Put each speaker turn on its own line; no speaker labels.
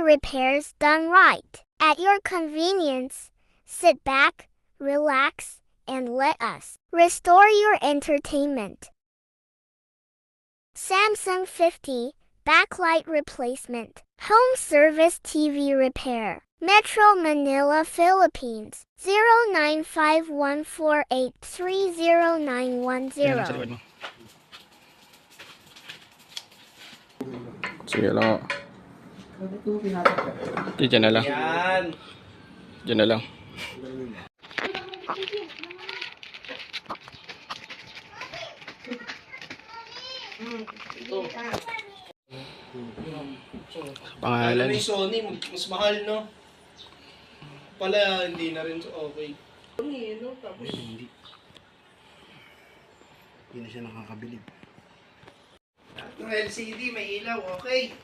repairs done right. At your convenience, sit back, relax, and let us restore your entertainment. Samsung 50, backlight replacement. Home Service TV repair. Metro Manila, Philippines. 095148309110.
Sige lang. Diyan na lang. Diyan na lang. Pangalan
ni Sony, mas mahal, no? Pala, hindi na rin okay. Sony, no? Tapos... Hindi na siya nakakabilib. Ng LCD, may ilaw, okay.